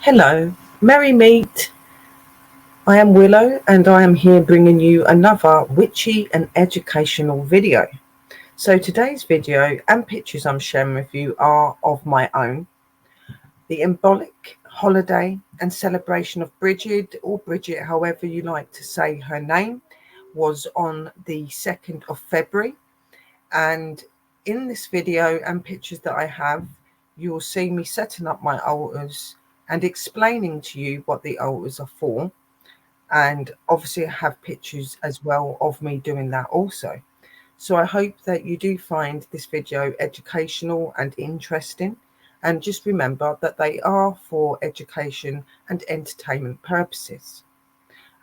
Hello, merry meet. I am Willow and I am here bringing you another witchy and educational video. So today's video and pictures I'm sharing with you are of my own. The Imbolc holiday and celebration of Bridget, or Bridget however you like to say her name, was on the 2nd of February. And in this video and pictures that I have, you will see me setting up my altars and explaining to you what the altars are for. And obviously I have pictures as well of me doing that also. So I hope that you do find this video educational and interesting. And just remember that they are for education and entertainment purposes.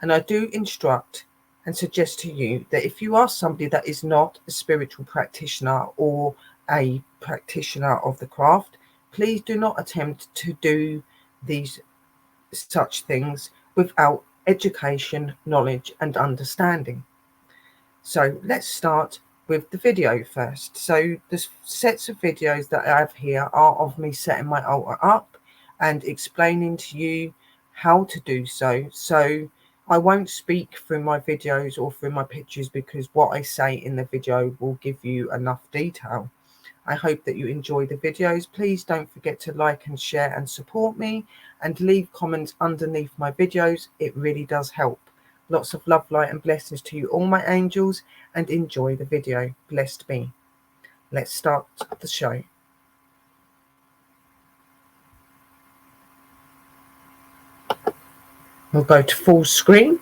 And I do instruct and suggest to you that if you are somebody that is not a spiritual practitioner or a practitioner of the craft, please do not attempt to do these such things without education, knowledge and understanding. So let's start with the video first. So the sets of videos that I have here are of me setting my altar up and explaining to you how to do so. So I won't speak through my videos or through my pictures because what I say in the video will give you enough detail. I hope that you enjoy the videos. Please don't forget to like and share and support me and leave comments underneath my videos. It really does help. Lots of love, light and blessings to you all my angels, and enjoy the video. Blessed be. Let's start the show. We'll go to full screen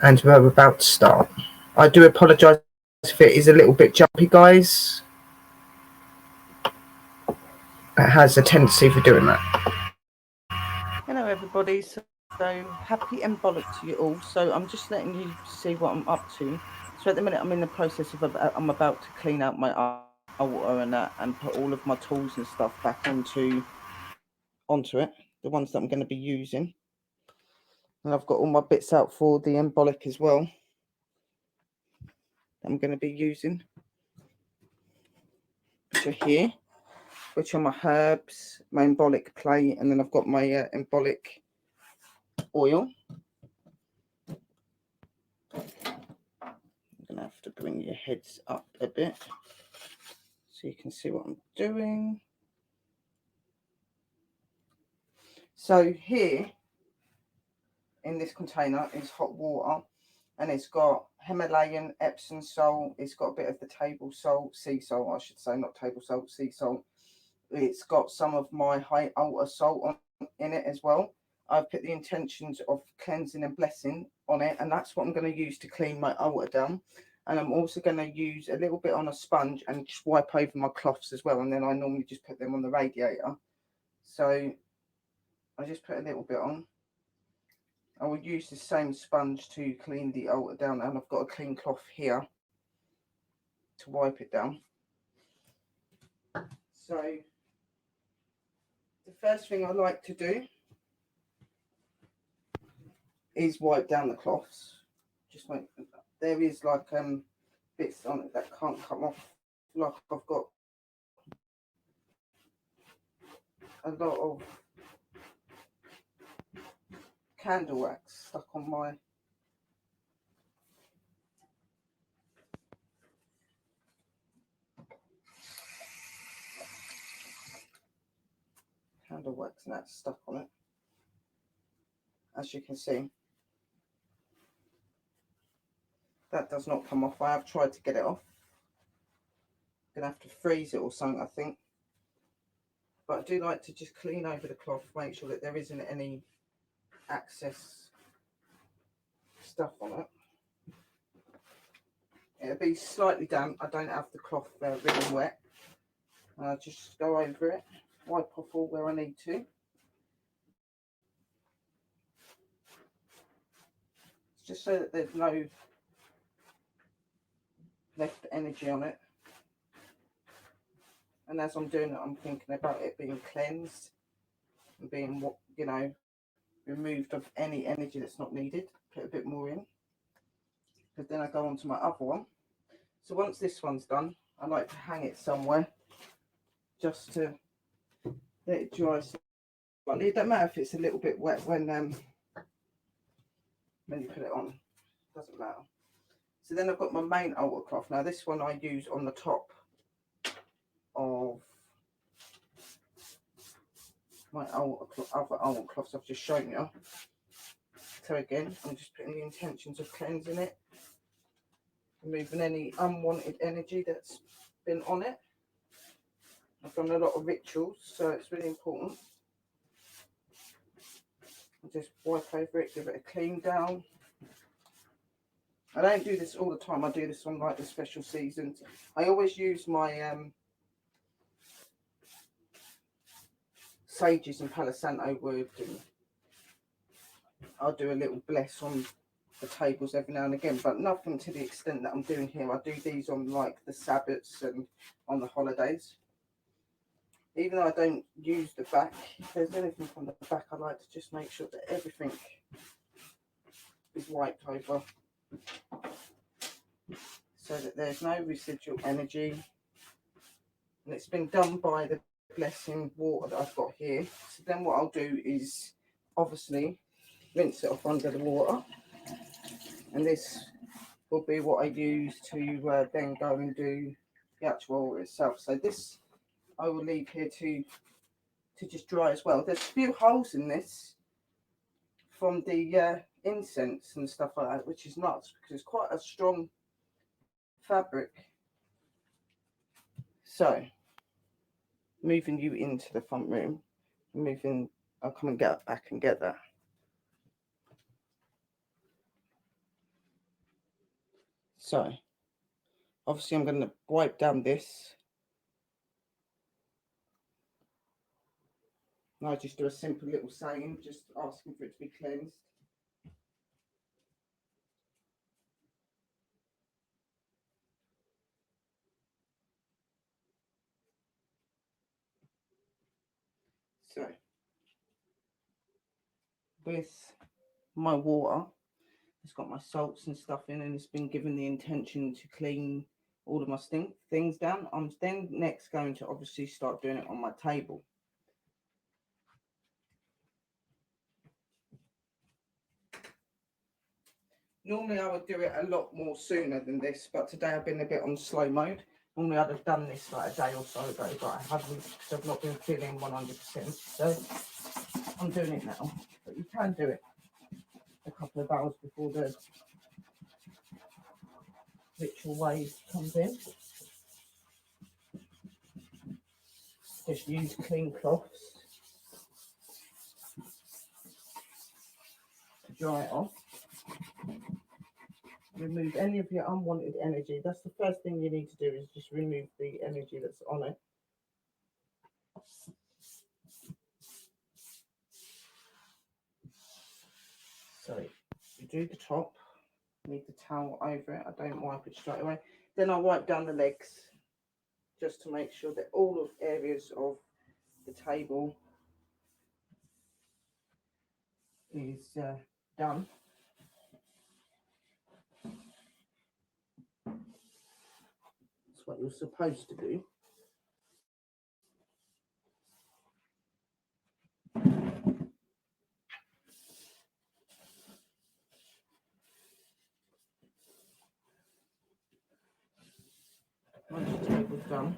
and we're about to start. I do apologise if it is a little bit jumpy, guys. It has a tendency for doing that. Hello everybody, so happy Imbolc to you all. So I'm just letting you see what I'm up to. So at the minute I'm in the process of I'm about to clean out my altar and that and put all of my tools and stuff back onto it, the ones that I'm going to be using. And I've got all my bits out for the Imbolc as well that I'm going to be using, which are here, which are my herbs, my Imbolc plate, and then I've got my Imbolc oil. I'm going to have to bring your heads up a bit so you can see what I'm doing. So here in this container is hot water, and it's got Himalayan Epsom salt, it's got a bit of the table salt, sea salt I should say, not table salt, sea salt. It's got some of my high altar salt in it as well. I've put the intentions of cleansing and blessing on it, and that's what I'm going to use to clean my altar down. And I'm also going to use a little bit on a sponge and just wipe over my cloths as well, and then I normally just put them on the radiator. So I just put a little bit on. I will use the same sponge to clean the altar down, and I've got a clean cloth here to wipe it down. So the first thing I like to do is wipe down the cloths. Just like there is like bits on it that can't come off. Like I've got a lot of candle wax stuck on my candle wax, and that's stuck on it, as you can see. That does not come off. I have tried to get it off. I'm gonna have to freeze it or something, I think. But I do like to just clean over the cloth, make sure that there isn't any excess stuff on it. It'll be slightly damp. I don't have the cloth really wet. I'll just go over it, wipe off all where I need to. Just so that there's no left energy on it. And as I'm doing it, I'm thinking about it being cleansed and being, you know, removed of any energy that's not needed. Put a bit more in, because then I go on to my other one. So once this one's done, I like to hang it somewhere just to let it dry But it don't matter if it's a little bit wet when you put it on. Doesn't matter. So then I've got my main altar cloth. Now this one I use on the top of my other altar cloths I've just shown you. So again, I'm just putting the intentions of cleansing it, removing any unwanted energy that's been on it. I've done a lot of rituals, so it's really important. I just wipe over it, give it a clean down. I don't do this all the time. I do this on like the special seasons. I always use my sages and Palo Santo wood, and I'll do a little bless on the tables every now and again, but nothing to the extent that I'm doing here. I do these on like the Sabbaths and on the holidays. Even though I don't use the back, if there's anything on the back, I like to just make sure that everything is wiped over so that there's no residual energy. And it's been done by the blessing water that I've got here. So then what I'll do is obviously rinse it off under the water. And this will be what I use to then go and do the actual water itself. So this I will leave here to just dry as well. There's a few holes in this from the incense and stuff like that, which is nuts because it's quite a strong fabric. So moving you into the front room, I'll come and get back and get that. So obviously I'm going to wipe down this. And I'll just do a simple little saying, just asking for it to be cleansed. So with my water, it's got my salts and stuff in, and it's been given the intention to clean all of my things down. I'm then next going to obviously start doing it on my table. Normally I would do it a lot more sooner than this, but today I've been a bit on slow mode. Normally I'd have done this like a day or so ago, but I haven't because I've not been feeling 100%. So I'm doing it now, but you can do it a couple of hours before the ritual wave comes in. Just use clean cloths to dry it off. Remove any of your unwanted energy. That's the first thing you need to do, is just remove the energy that's on it. So you do the top, leave the towel over it. I don't wipe it straight away. Then I wipe down the legs just to make sure that all of areas of the table is done. That's what you're supposed to do. Once your table's done,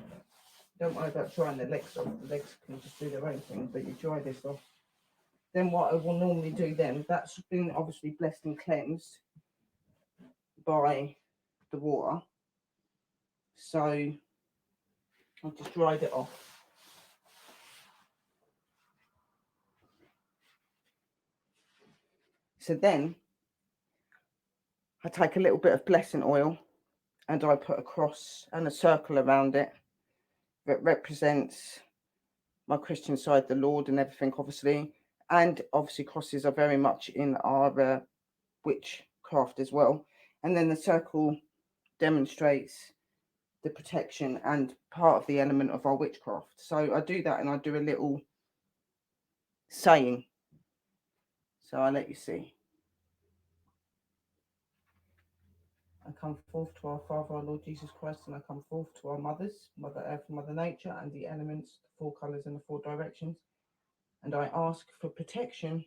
don't worry about drying the legs off. The legs can just do their own thing, but you dry this off. Then what I will normally do then, that's been obviously blessed and cleansed by the water. So I've just dried it off. So then I take a little bit of blessing oil and I put a cross and a circle around it that represents my Christian side, the Lord and everything, obviously. And obviously crosses are very much in our witchcraft as well. And then the circle demonstrates the protection and part of the element of our witchcraft. So I do that, and I do a little saying. So I'll let you see. I come forth to our Father, our Lord Jesus Christ, and I come forth to our mothers, Mother Earth, Mother Nature, and the elements, the four colours and the four directions. and I ask for protection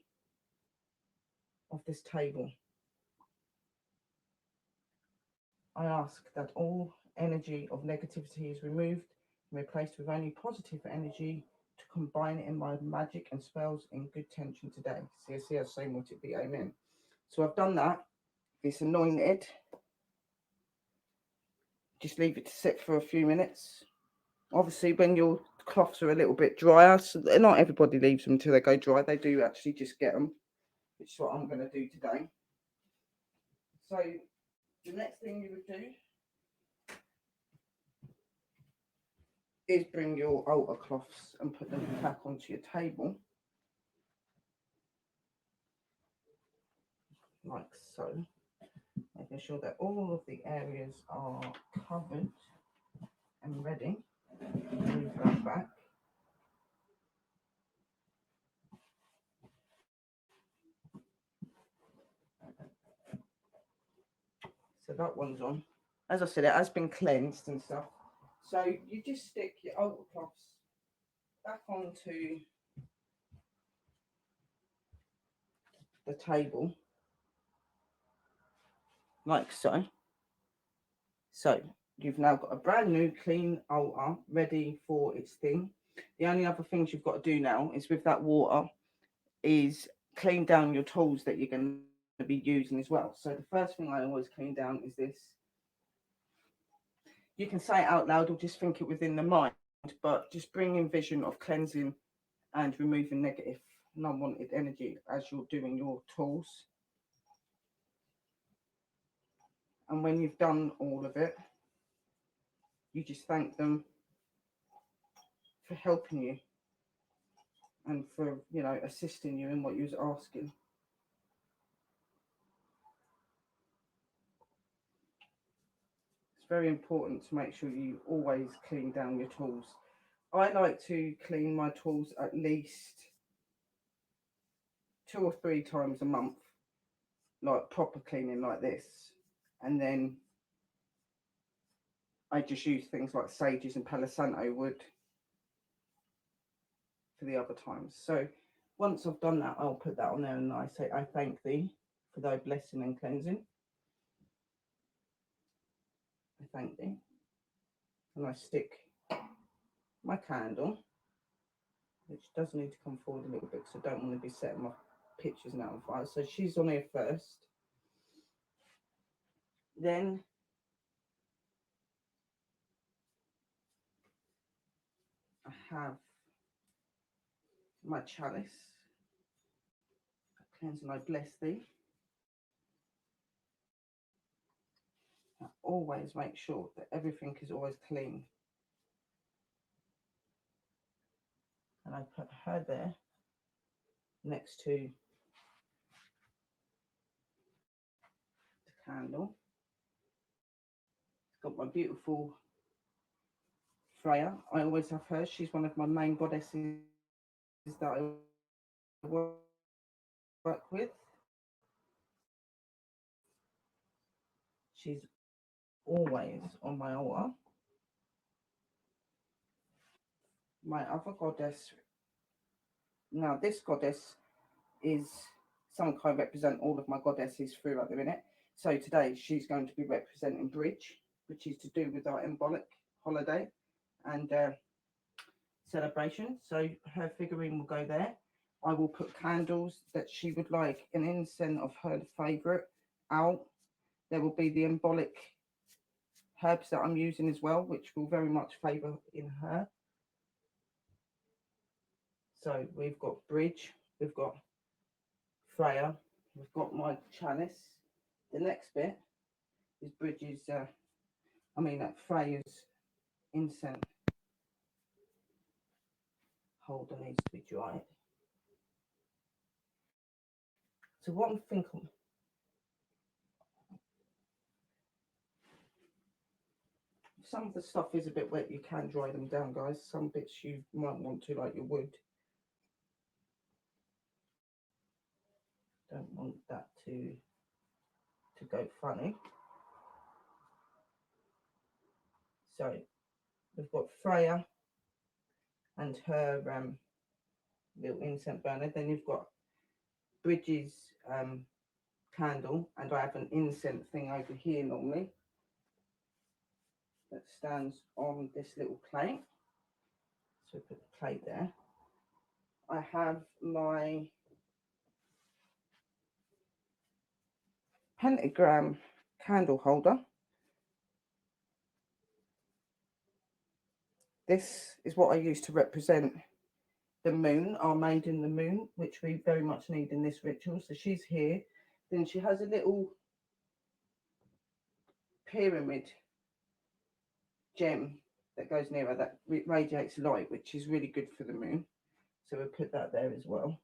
of this table. I ask that all energy of negativity is removed and replaced with only positive energy to combine in my magic and spells in good tension today. See, I'm saying, would it be amen? So I've done that. It's anointed. Just leave it to sit for a few minutes. Obviously, when your cloths are a little bit drier, so not everybody leaves them until they go dry. They do actually just get them, which is what I'm going to do today. So the next thing you would do is bring your altar cloths and put them back onto your table, like so, making sure that all of the areas are covered and ready. Move that back. So that one's on. As I said, it has been cleansed and stuff. So you just stick your altar cloths back onto the table, like so. So you've now got a brand new clean altar ready for its thing. The only other things you've got to do now is, with that water, is clean down your tools that you're going to be using as well. So the first thing I always clean down is this. You can say it out loud or just think it within the mind, but just bring in vision of cleansing and removing negative and unwanted energy as you're doing your tools. And when you've done all of it, you just thank them for helping you and for, you know, assisting you in what you was asking. It's very important to make sure you always clean down your tools. I like to clean my tools at least 2 or 3 times a month, like proper cleaning like this. And then I just use things like sages and Palo Santo wood for the other times. So once I've done that, I'll put that on there and I say, I thank thee for thy blessing and cleansing. I thank thee. And I stick my candle, which does need to come forward a little bit because I don't want to be setting my pictures now on fire. So she's on here first. Then I have my chalice. Cleanse and I bless thee. I always make sure that everything is always clean. And I put her there next to the candle. It's got my beautiful Freya. I always have her. She's one of my main goddesses that I work with. She's always on my altar. My other goddess, now this goddess is someone I represent all of my goddesses through at the minute. So today she's going to be representing Bridge, which is to do with our Imbolc holiday and celebration. So her figurine will go there. I will put candles that she would like, an incense of her favourite out. There will be the Imbolc herbs that I'm using as well, which will very much favour in her. So we've got Bridge, we've got Freya, we've got my chalice. The next bit is Bridge's, Freya's incense holder needs to be dried. So what I'm thinking, some of the stuff is a bit wet, you can dry them down, guys. Some bits you might want to, like your wood. Don't want that to go funny. So we've got Freya and her little incense burner. Then you've got Bridget's candle, and I have an incense thing over here normally that stands on this little plate. So put the plate there. I have my pentagram candle holder. This is what I use to represent the moon, our maiden the moon, which we very much need in this ritual. So she's here. Then she has a little pyramid gem that goes near her that radiates light, which is really good for the moon. So we'll put that there as well.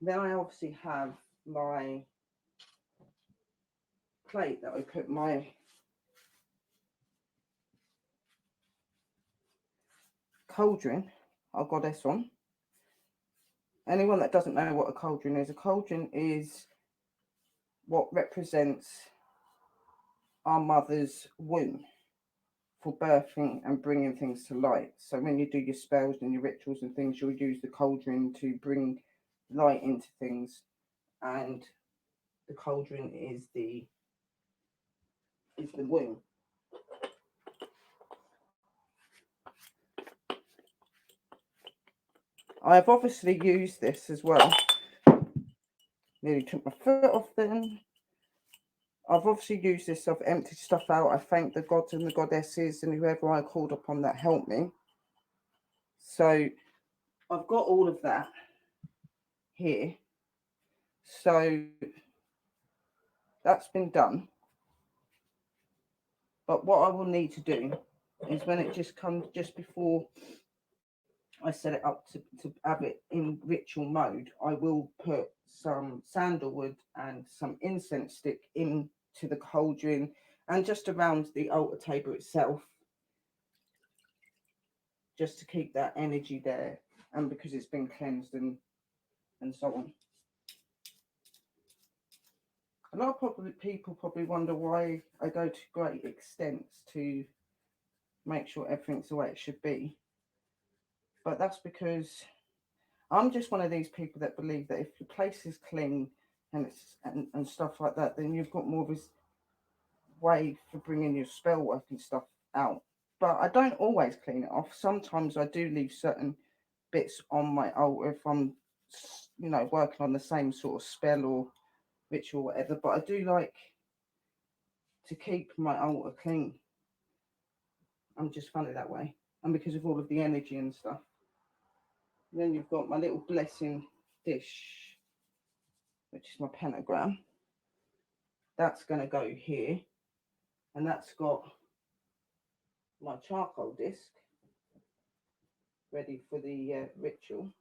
Then I obviously have my plate that I put my cauldron, our goddess, on. Anyone that doesn't know what a cauldron is what represents our mother's womb for birthing and bringing things to light. So when you do your spells and your rituals and things, you'll use the cauldron to bring light into things, and the cauldron is the womb. I have obviously used this as well. Nearly took my foot off then. I've obviously used this. I've emptied stuff out. I thank the gods and the goddesses and whoever I called upon that helped me. So I've got all of that here. So that's been done. But what I will need to do is when it just comes, just before I set it up to have it in ritual mode, I will put some sandalwood and some incense stick into the cauldron and just around the altar table itself, just to keep that energy there, and because it's been cleansed and so on. A lot of people probably wonder why I go to great extents to make sure everything's the way it should be. But that's because I'm just one of these people that believe that if your place is clean and it's and stuff like that, then you've got more of this way for bringing your spell work and stuff out. But I don't always clean it off. Sometimes I do leave certain bits on my altar if I'm, working on the same sort of spell or ritual or whatever. But I do like to keep my altar clean. I'm just funny that way. And because of all of the energy and stuff. Then you've got my little blessing dish, which is my pentagram. That's going to go here. And that's got my charcoal disc ready for the ritual.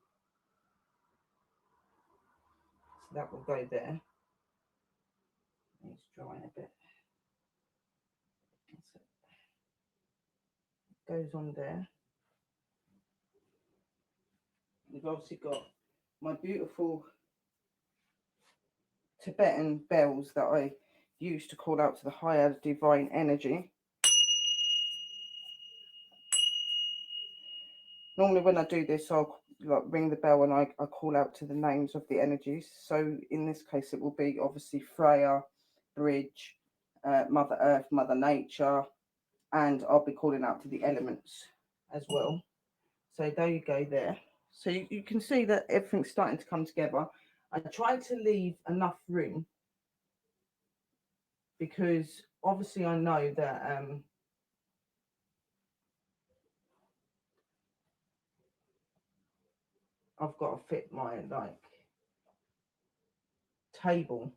So that will go there. It's drying a bit. So it goes on there. You've obviously got my beautiful Tibetan bells that I use to call out to the higher divine energy. Normally when I do this, I'll ring the bell and I call out to the names of the energies. So in this case, it will be obviously Freya, Bridge, Mother Earth, Mother Nature, and I'll be calling out to the elements as well. So there you go there. So you can see that everything's starting to come together. I tried to leave enough room because obviously I know that I've got to fit my table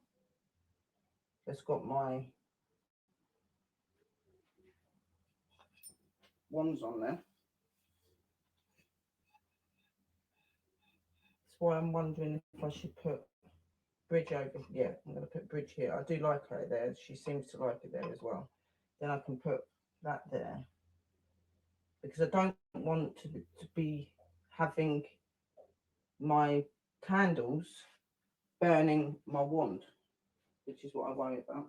that's got my wands on there. That's why I'm wondering if I should put Bridge over. Yeah, I'm going to put Bridge here. I do like her there. She seems to like it there as well. Then I can put that there because I don't want to be having my candles burning my wand, which is what I worry about.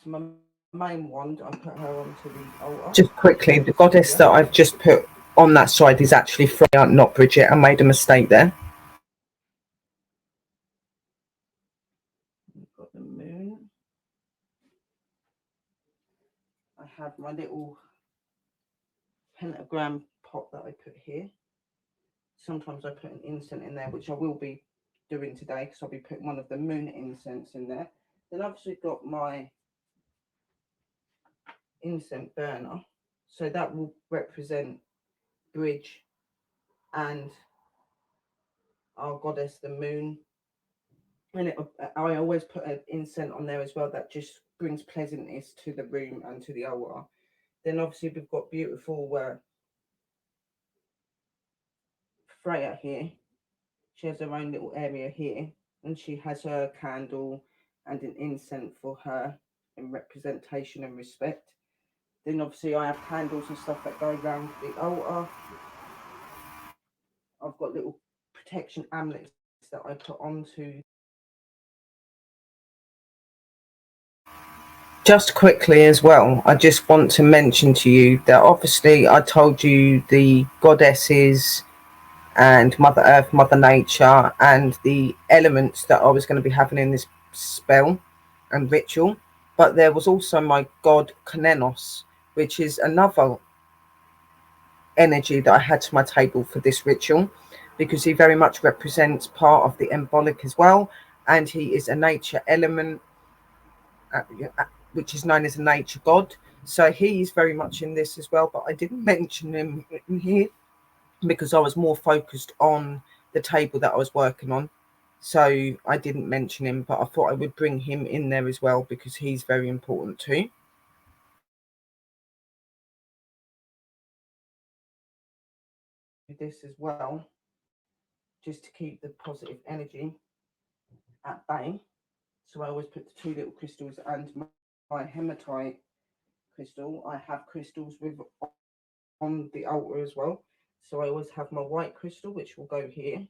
So my main wand, I put her onto the altar. Just quickly, the goddess that I've just put on that side is actually Freya, not Bridget. I made a mistake there. We've got the moon. I have my little pentagram pot that I put here. Sometimes I put an incense in there, which I will be doing today because I'll be putting one of the moon incense in there. Then I've obviously got my incense burner, so that will represent Bridge and our goddess, the moon. And I always put an incense on there as well that just brings pleasantness to the room and to the altar. Then obviously we've got beautiful Freya here. She has her own little area here, and she has her candle and an incense for her in representation and respect. Then obviously I have candles and stuff that go around the altar. I've got little protection amulets that I put onto. Just quickly as well, I just want to mention to you that obviously I told you the goddesses and Mother Earth, Mother Nature, and the elements that I was going to be having in this spell and ritual. But there was also my god Kanenos, which is another energy that I had to my table for this ritual, because he very much represents part of the Imbolc as well, and he is a nature element, which is known as a nature god. So he's very much in this as well, but I didn't mention him in here because I was more focused on the table that I was working on. So I didn't mention him, but I thought I would bring him in there as well because he's very important too. This as well, just to keep the positive energy at bay. So I always put the two little crystals and my hematite crystal. I have crystals with on the altar as well. So I always have my white crystal, which will go here.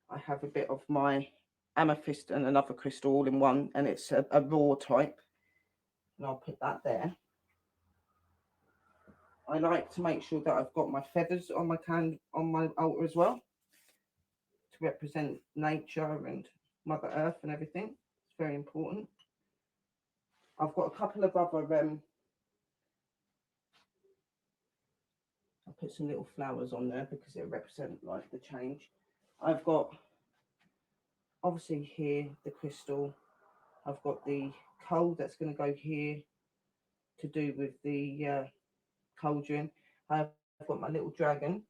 I have a bit of my amethyst and another crystal all in one, and it's a raw type. And I'll put that there. I like to make sure that I've got my feathers on my altar as well, to represent nature and Mother Earth and everything. It's very important. I've got a couple of other I'll put some little flowers on there because it represents like the change. I've got obviously here the crystal. I've got the coal that's going to go here to do with the cauldron. I've got my little dragon.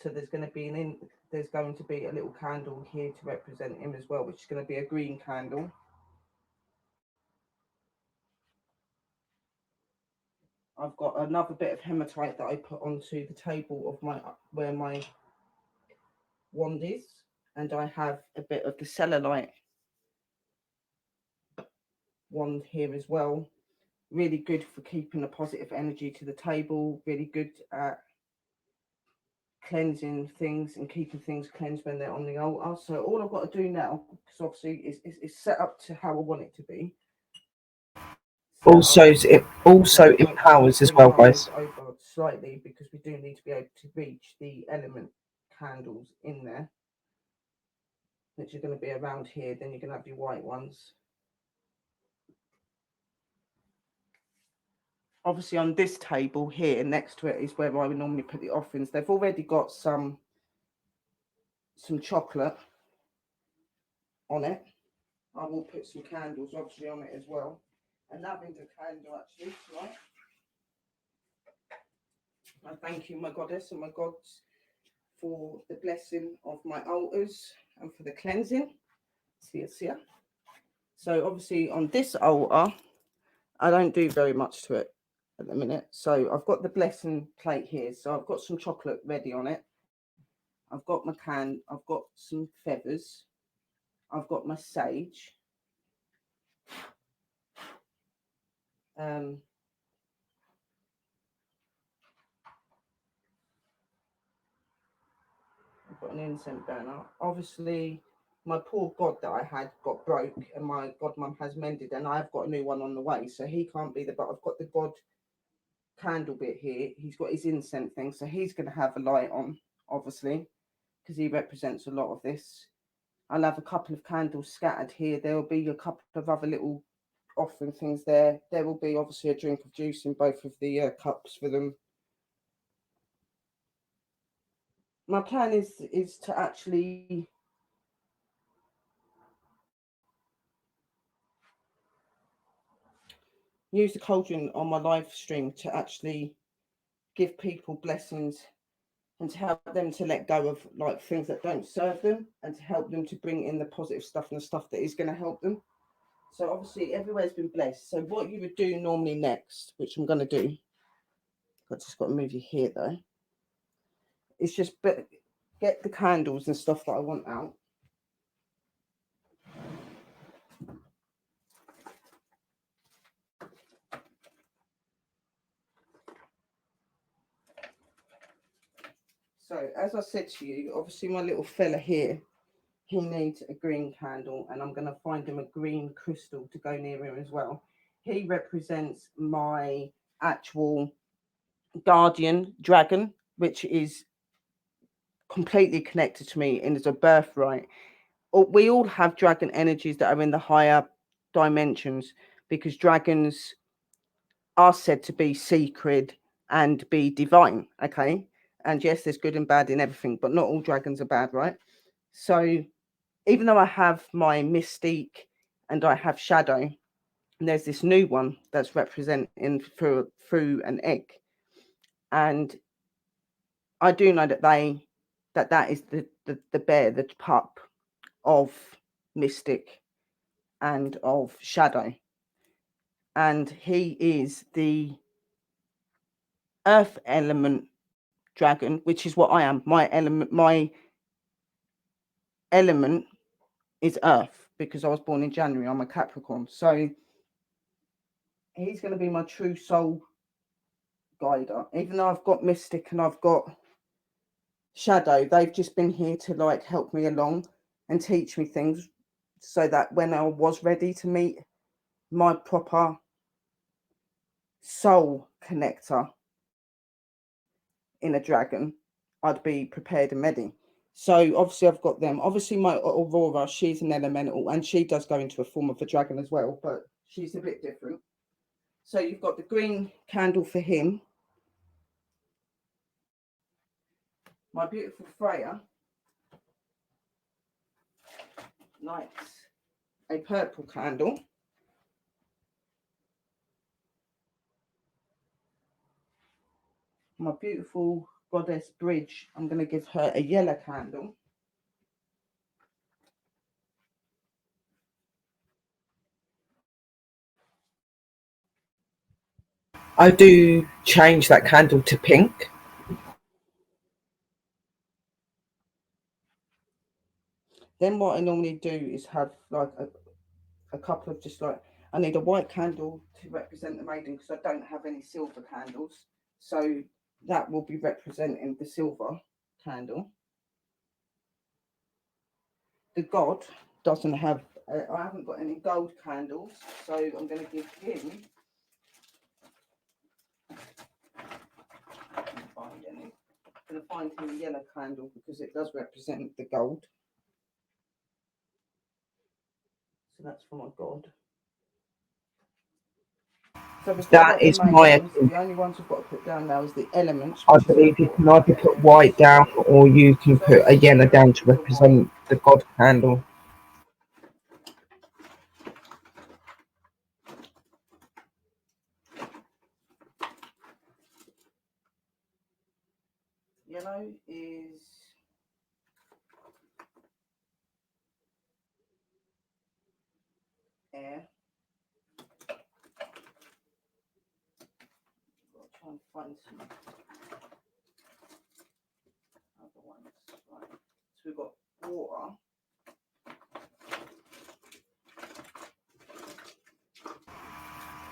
So there's going to be there's going to be a little candle here to represent him as well, which is going to be a green candle. I've got another bit of hematite that I put onto the table of where my wand is, and I have a bit of the cellulite wand here as well. Really good for keeping a positive energy to the table. Really good at cleansing things and keeping things cleansed when they're on the altar. So all I've got to do now, because obviously it's set up to how I want it to be. Also, it also empowers as well, guys. Over slightly because we do need to be able to reach the element candles in there, which are going to be around here. Then you're going to have your white ones. Obviously, on this table here next to it is where I would normally put the offerings. They've already got some chocolate on it. I will put some candles obviously on it as well. A lavender candle actually tonight. I thank you, my goddess and my gods, for the blessing of my altars and for the cleansing. See. So obviously on this altar, I don't do very much to it at the minute. So I've got the blessing plate here. So I've got some chocolate ready on it. I've got my I've got some feathers. I've got my sage. I've got an incense burner. Obviously, my poor god that I had got broke, and my godmum has mended, and I've got a new one on the way, so he can't be there. But I've got the god candle bit here, he's got his incense thing, so he's going to have a light on, obviously, because he represents a lot of this. I'll have a couple of candles scattered here. There will be a couple of other little offering things there. There will be obviously a drink of juice in both of the cups for them. My plan is to actually use the cauldron on my live stream to actually give people blessings and to help them to let go of like things that don't serve them, and to help them to bring in the positive stuff and the stuff that is going to help them. So obviously everywhere's been blessed. So what you would do normally next, which I'm going to do, I've just got to move you here though, is just get the candles and stuff that I want out. So as I said to you, obviously my little fella here, he needs a green candle, and I'm going to find him a green crystal to go near him as well. He represents my actual guardian dragon, which is completely connected to me and is a birthright. We all have dragon energies that are in the higher dimensions, because dragons are said to be sacred and be divine. Okay. And yes, there's good and bad in everything, but not all dragons are bad, right? So even though I have my mystique and I have shadow, and there's this new one that's representing through an egg, and I do know that is the bear, the pup of mystic and of shadow, and he is the earth element dragon, which is what I am. My element is earth, because I was born in January. I'm a Capricorn, so he's going to be my true soul guider. Even though I've got mystic and I've got shadow, they've just been here to like help me along and teach me things, so that when I was ready to meet my proper soul connector in a dragon, I'd be prepared and ready. So obviously I've got them. Obviously my Aurora, she's an elemental, and she does go into a form of a dragon as well, but she's a bit different. So you've got the green candle for him. My beautiful Freya lights a purple candle. My beautiful goddess Bridge, I'm going to give her a yellow candle. I do change that candle to pink. Then what I normally do is have like a couple of just like, I need a white candle to represent the maiden, because I don't have any silver candles. So that will be representing the silver candle. The god doesn't have, I haven't got any gold candles, so I'm going to give him, I can't find any. I'm going to find him a yellow candle, because it does represent the gold. So that's for my god. So that is my. The only ones we've got to put down now is the elements. I believe you can either put white down, or you can put a yellow down to represent the god candle. Yellow is air. I'll try and find some other ones. Right. So we've got water.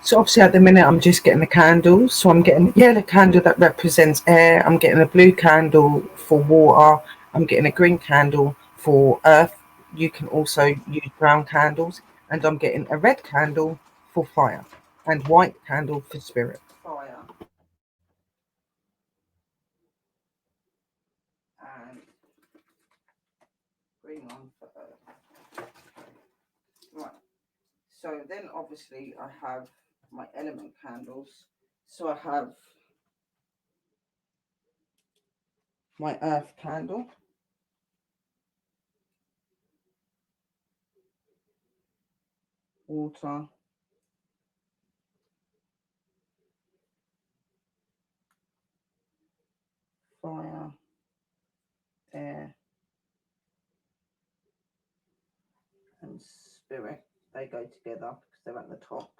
So obviously at the minute I'm just getting the candles. So I'm getting a yellow candle that represents air. I'm getting a blue candle for water. I'm getting a green candle for earth. You can also use brown candles. And I'm getting a red candle for fire and white candle for spirit. Fire. So then obviously I have my element candles. So I have my earth candle. Water. Fire. Air. And spirit. They go together because they're at the top.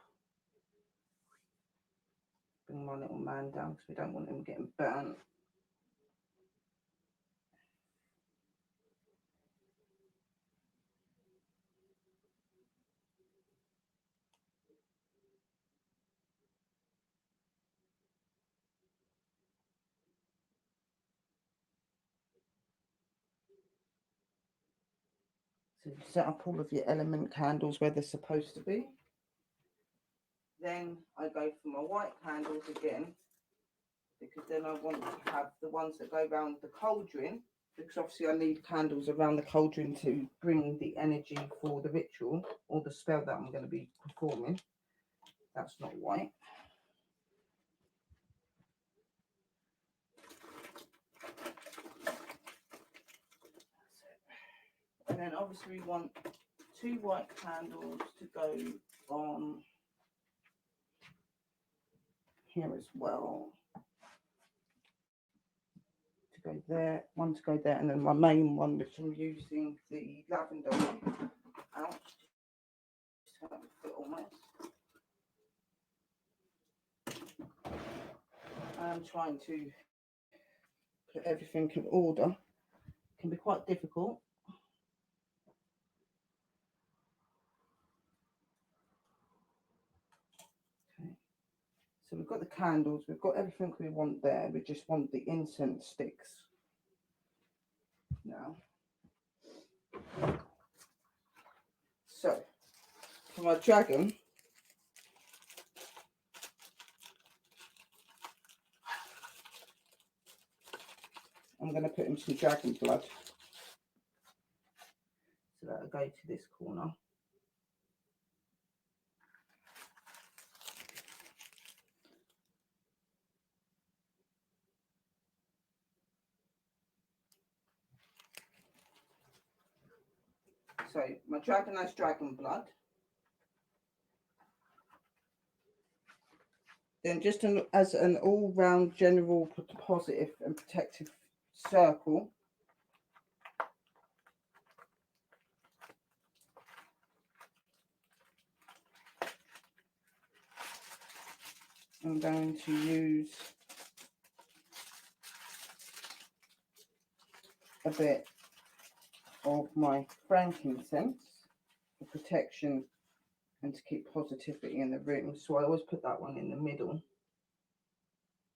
Bring my little man down because we don't want him getting burnt. So you set up all of your element candles where they're supposed to be. Then I go for my white candles again, because then I want to have the ones that go around the cauldron, because obviously I need candles around the cauldron to bring the energy for the ritual or the spell that I'm going to be performing. That's not white. And then obviously we want 2 white candles to go on here as well. To go there, one to go there, and then my main one, which I'm using the lavender one. Ouch. Just have a foot almost. I'm trying to put everything in order. It can be quite difficult. Okay. So we've got the candles, we've got everything we want there. We just want the incense sticks now. So for my dragon, I'm going to put him some dragon blood. So that'll go to this corner. So my dragon has dragon blood. Then just as an all-round general positive and protective circle, I'm going to use a bit of my frankincense for protection and to keep positivity in the room. So I always put that one in the middle.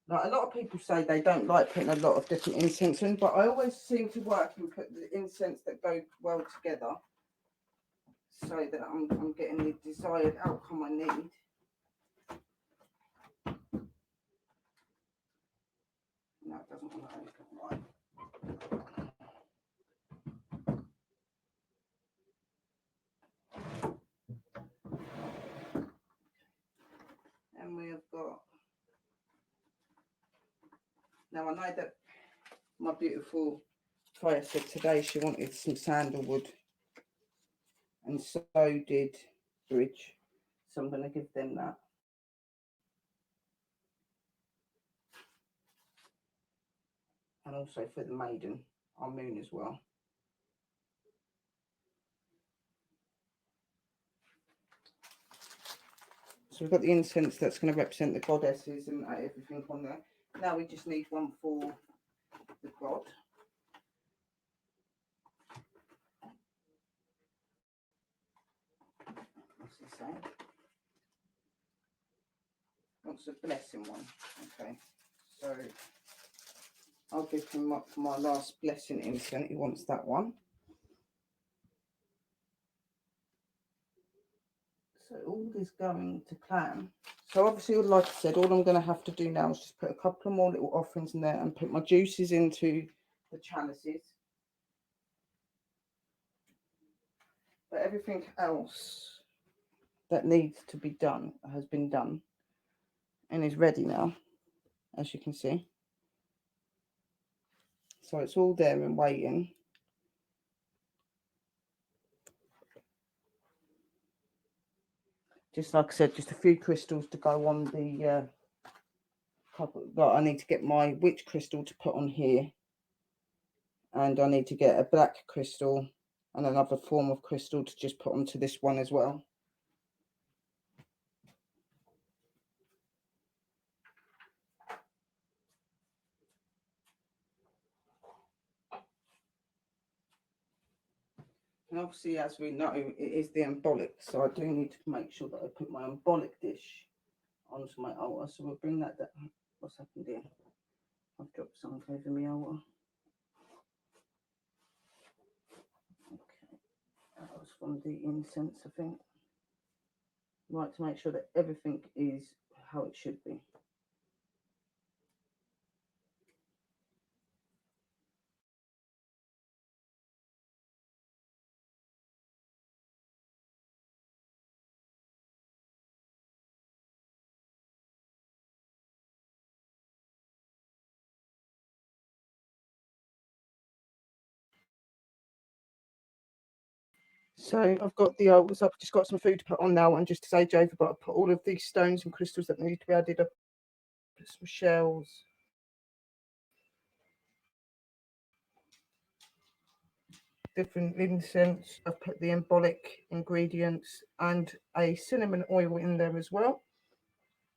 Like, a lot of people say they don't like putting a lot of different incense in, but I always seem to work and put the incense that go well together, so that I'm getting the desired outcome I need. No, it doesn't want to open right. And we have got, now I know that my beautiful Freya said today she wanted some sandalwood, and so did Bridge, so I'm going to give them that. And also for the maiden, our moon as well. So we've got the incense that's going to represent the goddesses and everything on there. Now we just need one for the god. What's he saying? Wants a blessing one. Okay. So I'll give him up for my last blessing incense. He wants that one. So all is going to plan. So obviously, like I said, all I'm going to have to do now is just put a couple of more little offerings in there and put my juices into the chalices. But everything else that needs to be done has been done and is ready now, as you can see. So it's all there and waiting. Just like I said, just a few crystals to go on the couple. Like, I need to get my witch crystal to put on here, and I need to get a black crystal and another form of crystal to just put onto this one as well. And obviously, as we know, it is the Imbolc, so I do need to make sure that I put my Imbolc dish onto my altar. So we'll bring that down. What's happened here? I've dropped something over my altar. Okay, that was from the incense, I think. Right, to make sure that everything is how it should be. So I've got the altars up, just got some food to put on now, and just to age over, but I put all of these stones and crystals that need to be added up, put some shells, different incense. I've put the Imbolc ingredients and a cinnamon oil in there as well.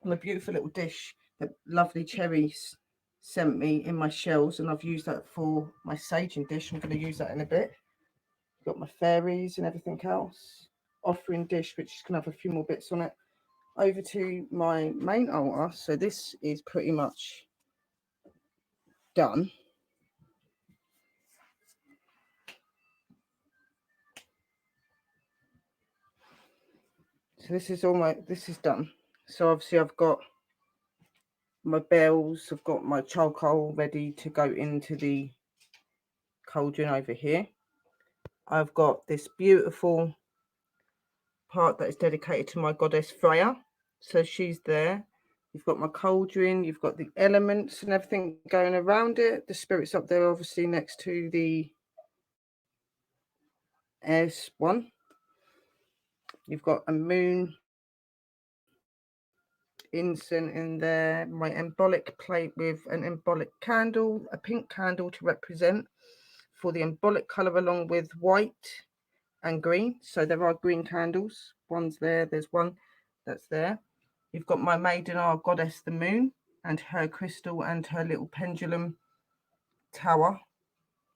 And a beautiful little dish that lovely cherries sent me in my shells, and I've used that for my saging dish. I'm going to use that in a bit. Got my fairies and everything else. Offering dish, which is going to have a few more bits on it. Over to my main altar. So this is pretty much done. So this is this is done. So obviously I've got my bells, I've got my charcoal ready to go into the cauldron over here. I've got this beautiful part that is dedicated to my goddess Freya. So she's there. You've got my cauldron, you've got the elements and everything going around it. The spirit's up there, obviously, next to the S1. You've got a moon incense in there, my Imbolc plate with an Imbolc candle, a pink candle to represent for the Imbolc colour, along with white and green. So there are green candles. One's there, there's one that's there. You've got my maiden, our goddess, the moon, and her crystal and her little pendulum tower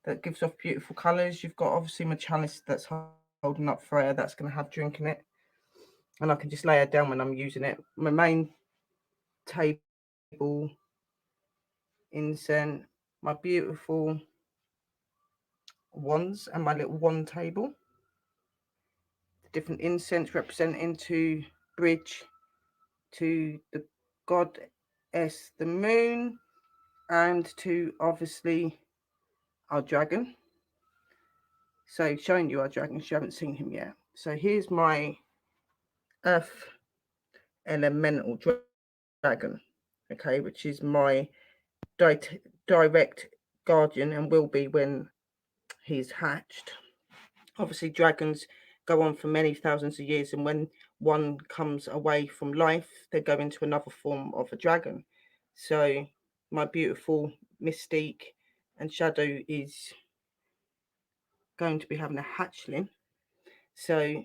that gives off beautiful colours. You've got obviously my chalice that's holding up Freya, that's going to have drink in it. And I can just lay her down when I'm using it. My main table incense, my beautiful wands and my little wand table. The different incense representing to bridge to the goddess, the moon, and to obviously our dragon. So showing you our dragon, if you haven't seen him yet. So here's my earth elemental dragon, okay, which is my direct guardian and will be when he's hatched. Obviously dragons go on for many thousands of years, and when one comes away from life, they go into another form of a dragon. So my beautiful Mystique and Shadow is going to be having a hatchling. So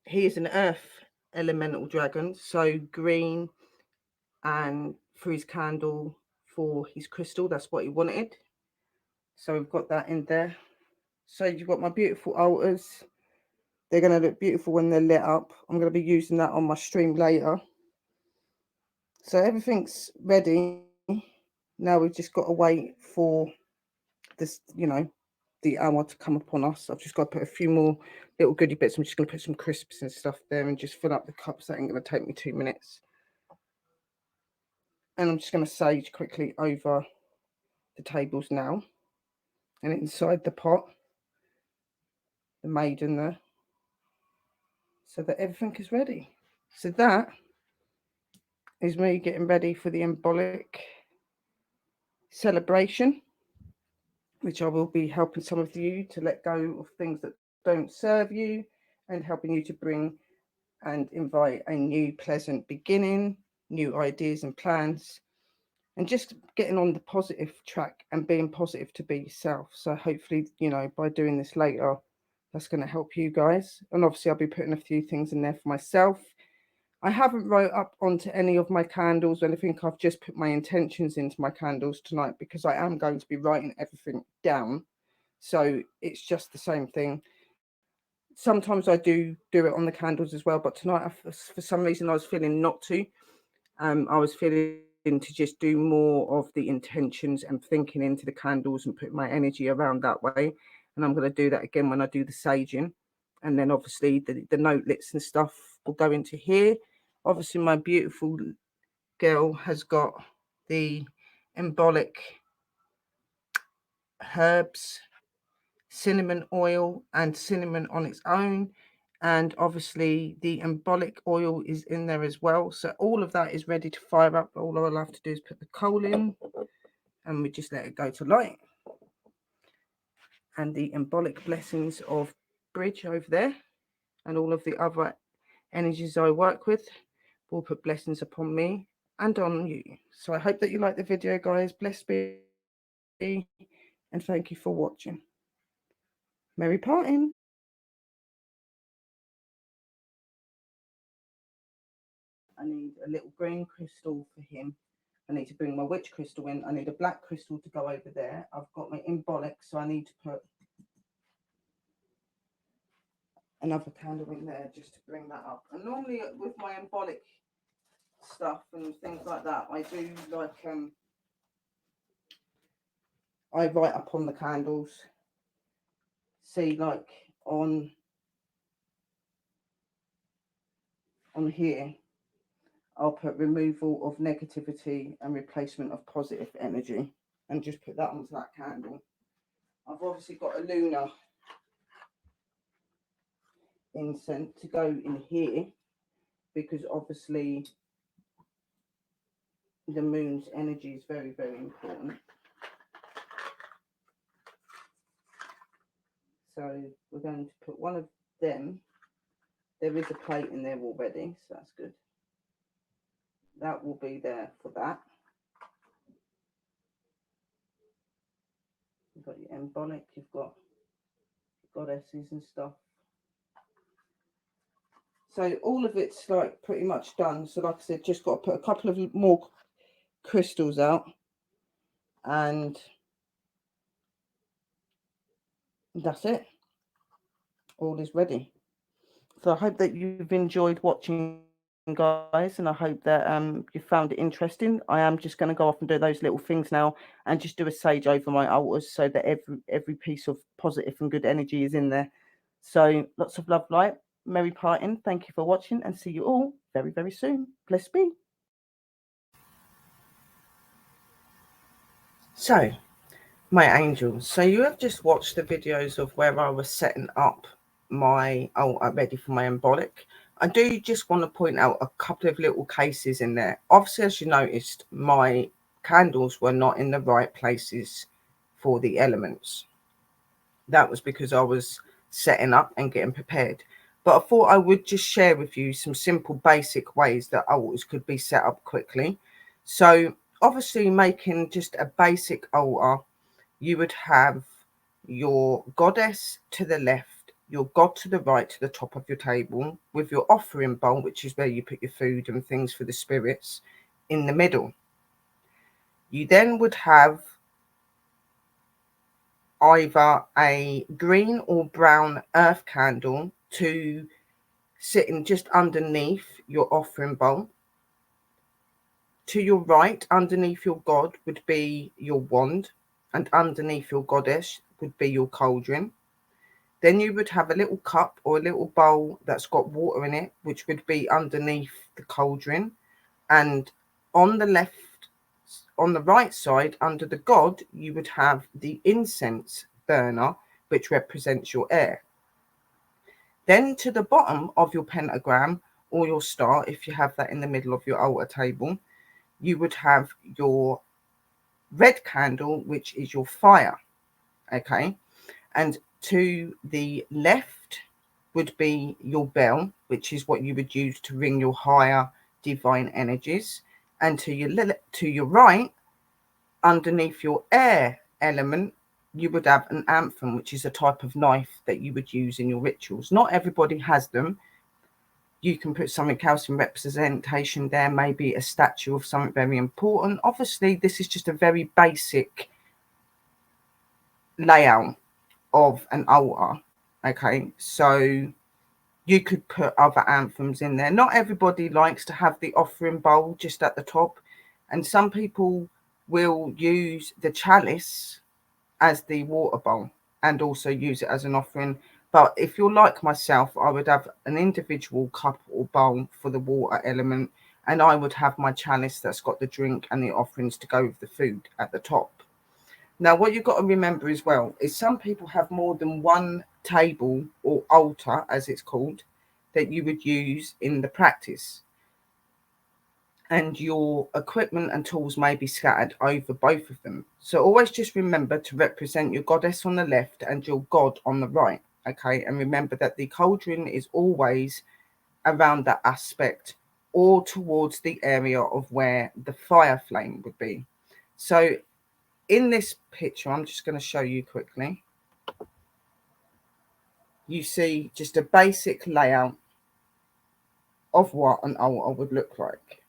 he is an earth elemental dragon, so green, and for his candle, for his crystal, that's what he wanted. So we've got that in there. So you've got my beautiful altars. They're going to look beautiful when they're lit up. I'm going to be using that on my stream later. So everything's ready. Now we've just got to wait for this, the hour to come upon us. I've just got to put a few more little goodie bits. I'm just going to put some crisps and stuff there and just fill up the cups. That ain't going to take me 2 minutes. And I'm just going to sage quickly over the tables now. And inside the pot, the maiden there. so that everything is ready. So that is me getting ready for the Imbolc celebration, which I will be helping some of you to let go of things that don't serve you and helping you to bring and invite a new pleasant beginning, new ideas and plans, and just getting on the positive track and being positive to be yourself. So hopefully, you know, by doing this later, that's going to help you guys. And obviously I'll be putting a few things in there for myself. I haven't wrote up onto any of my candles or anything. I've just put my intentions into my candles tonight because I am going to be writing everything down. So it's just the same thing. Sometimes I do it on the candles as well, but tonight, for some reason, I was feeling not to. I was feeling to just do more of the intentions and thinking into the candles and put my energy around that way. And I'm going to do that again when I do the saging. And then obviously the notelets and stuff will go into here. Obviously my beautiful girl has got the Imbolc herbs, cinnamon oil and cinnamon on its own. And obviously the Imbolc oil is in there as well. So all of that is ready to fire up. All I'll have to do is put the coal in and we just let it go to light. And the Imbolc blessings of Bridge over there and all of the other energies I work with will put blessings upon me and on you. So I hope that you like the video, guys. Blessed be and thank you for watching. Merry parting. I need a little green crystal for him. I need to bring my witch crystal in. I need a black crystal to go over there. I've got my Imbolc, so I need to put another candle in there just to bring that up. And normally with my Imbolc stuff and things like that, I do like I write up on the candles. See, like on here, I'll put removal of negativity and replacement of positive energy and just put that onto that candle. I've obviously got a lunar incense to go in here because obviously the moon's energy is very, very important. So we're going to put one of them. There is a plate in there already, so that's good. That will be there for that. You've got your Imbolc, you've got goddesses and stuff. So all of it's like pretty much done. So like I said, just got to put a couple of more crystals out and that's it. All is ready. So I hope that you've enjoyed watching, guys, and I hope that you found it interesting. I am just going to go off and do those little things now and just do a sage over my altars so that every piece of positive and good energy is in there. So lots of love, light, merry parting. Thank you for watching and see you all very, very soon. Blessed be. So, my angels, so you have just watched the videos of where I was setting up my altar ready for my Imbolc. I do just want to point out a couple of little cases in there. Obviously, as you noticed, my candles were not in the right places for the elements. That was because I was setting up and getting prepared. But I thought I would just share with you some simple basic ways that altars could be set up quickly. So obviously making just a basic altar, you would have your goddess to the left, your god to the right, to the top of your table, with your offering bowl, which is where you put your food and things for the spirits, in the middle. You then would have either a green or brown earth candle to sitting just underneath your offering bowl. To your right, underneath your god, would be your wand, and underneath your goddess would be your cauldron. Then you would have a little cup or a little bowl that's got water in it, which would be underneath the cauldron. And on the left, on the right side, under the god, you would have the incense burner, which represents your air. Then to the bottom of your pentagram or your star, if you have that in the middle of your altar table, you would have your red candle, which is your fire. Okay. And to the left would be your bell, which is what you would use to ring your higher divine energies. And to your right, underneath your air element, you would have an anthem, which is a type of knife that you would use in your rituals. Not everybody has them. You can put something else in representation there, maybe a statue of something very important. Obviously, this is just a very basic layout of an altar. Okay, so you could put other anthems in there. Not everybody likes to have the offering bowl just at the top, and some people will use the chalice as the water bowl and also use it as an offering. But if you're like myself, I would have an individual cup or bowl for the water element, and I would have my chalice that's got the drink and the offerings to go with the food at the top. Now, what you've got to remember as well is some people have more than one table or altar, as it's called, that you would use in the practice. And your equipment and tools may be scattered over both of them. So always just remember to represent your goddess on the left and your god on the right. Okay. And remember that the cauldron is always around that aspect or towards the area of where the fire flame would be. So in this picture, I'm just going to show you quickly. You see just a basic layout of what an altar would look like.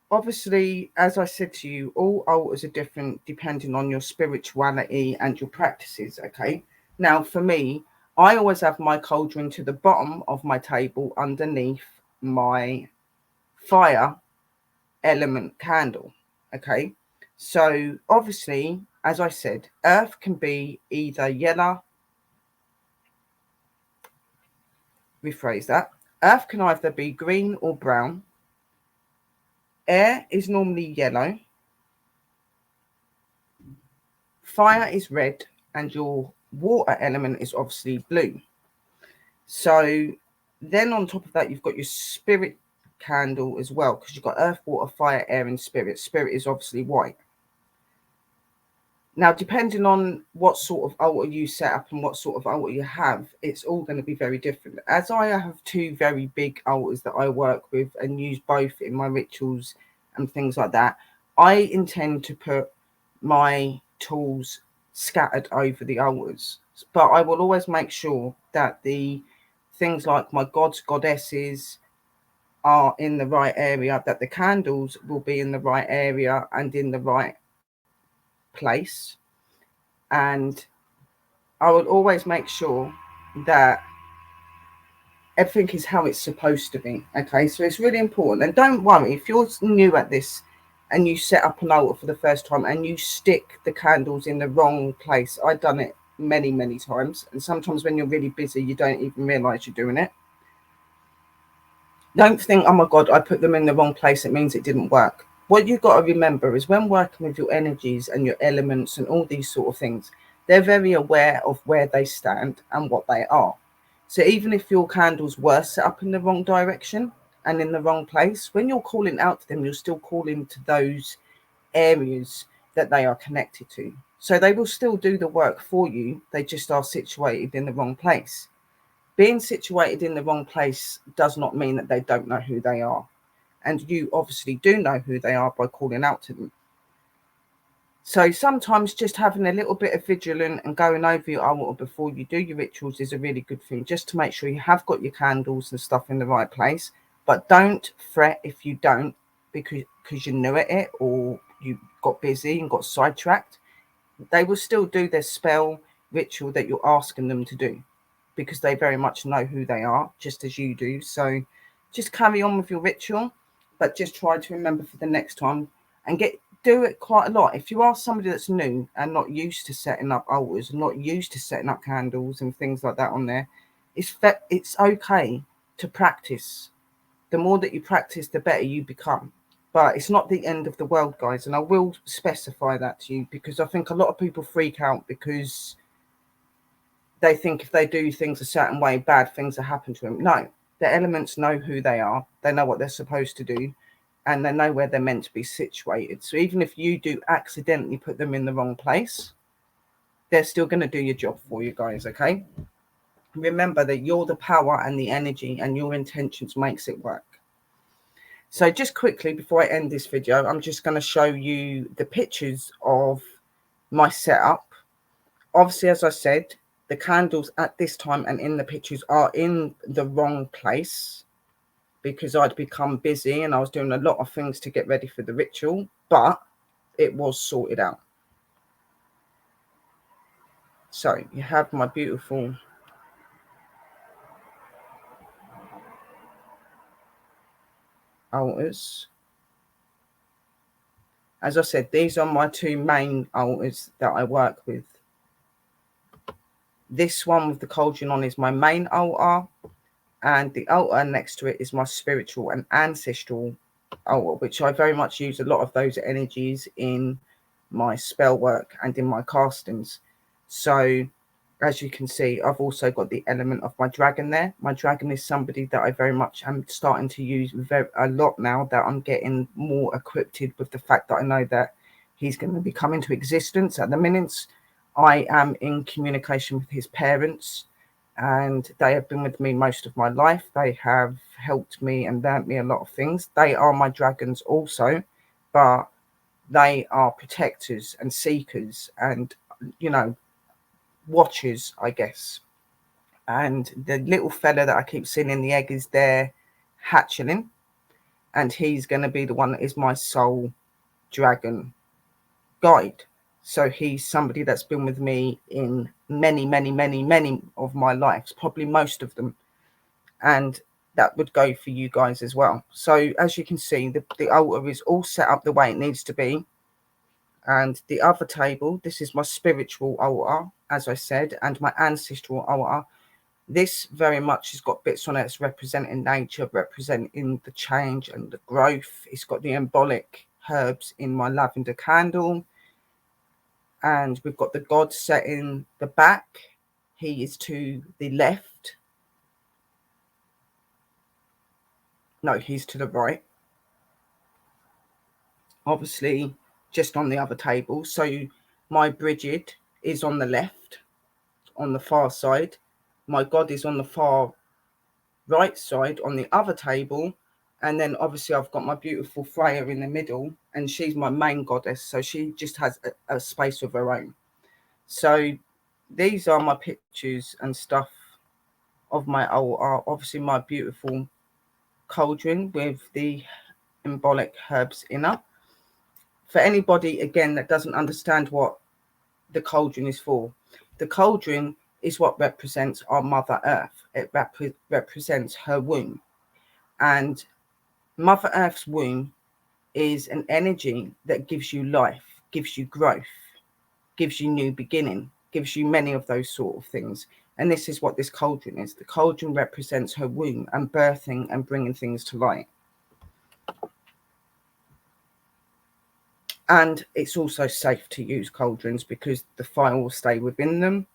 Obviously, as I said to you, all altars are different depending on your spirituality and your practices. Okay. Now, for me, I always have my cauldron to the bottom of my table underneath my fire element candle. Okay. So, obviously, as I said, earth can be either yellow, rephrase that. Earth can either be green or brown. Air is normally yellow. Fire is red, and your water element is obviously blue. So then on top of that, you've got your spirit candle as well, because you've got earth, water, fire, air, and spirit. Spirit is obviously white. Now, depending on what sort of altar you set up and what sort of altar you have, it's all going to be very different. As I have two very big altars that I work with and use both in my rituals and things like that, I intend to put my tools scattered over the altars. But I will always make sure that the things like my gods, goddesses are in the right area, that the candles will be in the right area and in the right place. And I will always make sure that everything is how it's supposed to be. Okay, so it's really important. And don't worry if you're new at this and you set up an altar for the first time and you stick the candles in the wrong place. I've done it many times, and sometimes when you're really busy you don't even realize you're doing it. Don't think, oh my god, I put them in the wrong place, it means it didn't work. What you've got to remember is when working with your energies and your elements and all these sort of things, they're very aware of where they stand and what they are. So even if your candles were set up in the wrong direction and in the wrong place, when you're calling out to them, you're still calling to those areas that they are connected to. So they will still do the work for you. They just are situated in the wrong place. Being situated in the wrong place does not mean that they don't know who they are. And you obviously do know who they are by calling out to them. So sometimes just having a little bit of vigilant and going over your altar before you do your rituals is a really good thing, just to make sure you have got your candles and stuff in the right place. But don't fret if you don't, because you knew it or you got busy and got sidetracked. They will still do their spell ritual that you're asking them to do, because they very much know who they are, just as you do. So just carry on with your ritual, but just try to remember for the next time and do it quite a lot. If you are somebody that's new and not used to setting up altars, not used to setting up candles and things like that on there, it's okay to practice The more that you practice, the better you become. But it's not the end of the world, guys. And I will specify that to you, because I think a lot of people freak out because they think if they do things a certain way, bad things will happen to them. No, the elements know who they are. They know what they're supposed to do, and they know where they're meant to be situated. So even if you do accidentally put them in the wrong place, they're still going to do your job for you, guys, okay? Remember that you're the power and the energy, and your intentions makes it work. So just quickly, before I end this video, I'm just going to show you the pictures of my setup. Obviously, as I said, the candles at this time and in the pictures are in the wrong place because I'd become busy and I was doing a lot of things to get ready for the ritual, but it was sorted out. So you have my beautiful altars. As I said, these are my two main altars that I work with. This one with the cauldron on is my main altar, and the altar next to it is my spiritual and ancestral altar, which I very much use a lot of those energies in my spell work and in my castings. So as you can see, I've also got the element of my dragon there. My dragon is somebody that I very much am starting to use a lot now that I'm getting more equipped with the fact that I know that he's going to be coming to existence. At the minute, I am in communication with his parents, and they have been with me most of my life. They have helped me and learnt me a lot of things. They are my dragons also, but they are protectors and seekers and, you know, watchers, I guess. And the little fella that I keep seeing in the egg is their hatchling, and he's going to be the one that is my soul dragon guide. So he's somebody that's been with me in many of my lives, probably most of them, and that would go for you guys as well. So as you can see, the altar is all set up the way it needs to be. And the other table, this is my spiritual altar, as I said, and my ancestral altar. This very much has got bits on it that's representing nature, representing the change and the growth. It's got the Imbolc herbs in my lavender candle. And we've got the god set in the back. He is to the left. No, he's to the right. Obviously, just on the other table. So my Bridget is on the left, on the far side. My god is on the far right side on the other table, and then obviously I've got my beautiful Freya in the middle, and she's my main goddess, so she just has a space of her own. So these are my pictures and stuff of my altar. Obviously my beautiful cauldron with the Imbolc herbs in it. For anybody again that doesn't understand what the cauldron is for, the cauldron is what represents our Mother Earth. It represents her womb. And Mother Earth's womb is an energy that gives you life, gives you growth, gives you new beginning, gives you many of those sort of things. And this is what this cauldron is. The cauldron represents her womb and birthing and bringing things to light. And it's also safe to use cauldrons because the fire will stay within them,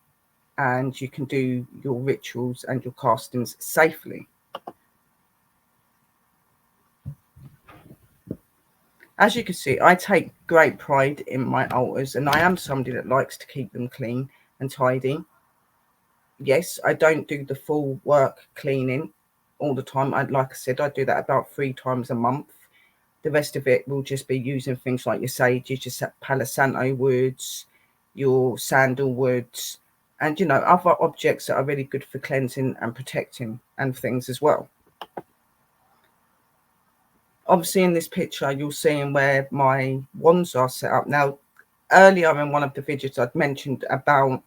and you can do your rituals and your castings safely. As you can see, I take great pride in my altars, and I am somebody that likes to keep them clean and tidy. Yes, I don't do the full work cleaning all the time. Like I said, I do that about 3 times a month. The rest of it will just be using things like your sages, your Palo Santo woods, your sandalwoods, and, you know, other objects that are really good for cleansing and protecting and things as well. Obviously in this picture you'll see where my wands are set up. Now earlier in one of the videos I'd mentioned about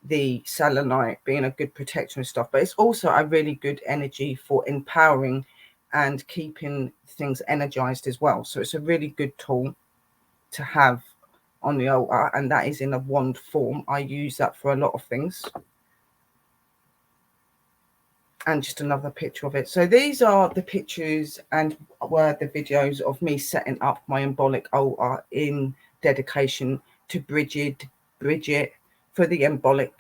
the selenite being a good protector and stuff, but it's also a really good energy for empowering and keeping things energized as well. So it's a really good tool to have on the altar, and that is in a wand form. I use that for a lot of things. and just another picture of it. So these are the pictures and were the videos of me setting up my Imbolc altar in dedication to Bridget for the Imbolc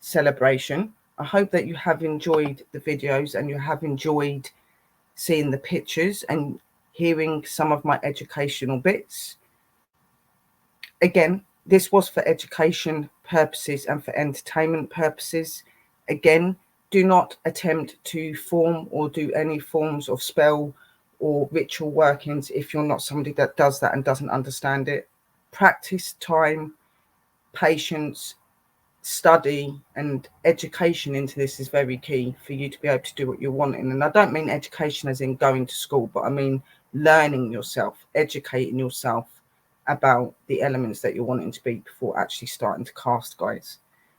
celebration. I hope that you have enjoyed the videos and you have enjoyed seeing the pictures and hearing some of my educational bits. Again, this was for education purposes and for entertainment purposes. Again, do not attempt to form or do any forms of spell or ritual workings if you're not somebody that does that and doesn't understand it. Practice, time, patience, study and education into this is very key for you to be able to do what you're wanting. And I don't mean education as in going to school, but I mean learning yourself, educating yourself about the elements that you're wanting to be before actually starting to cast, guys.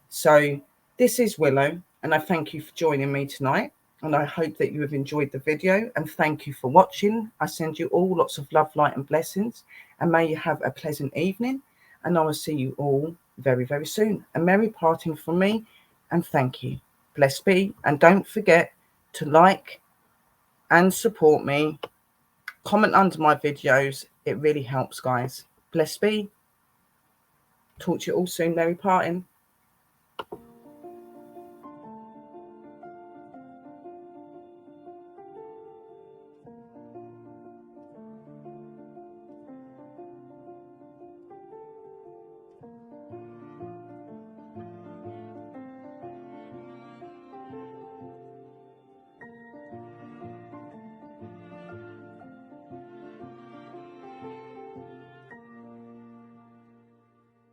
So this is Willow, and I thank you for joining me tonight, and I hope that you have enjoyed the video, and thank you for watching. I send you all lots of love, light and blessings, and may you have a pleasant evening, and I will see you all very, very soon. A merry parting from me, and thank you. Blessed be, and don't forget to like and support me. Comment under my videos. It really helps, guys. Blessed be. Talk to you all soon. Merry parting.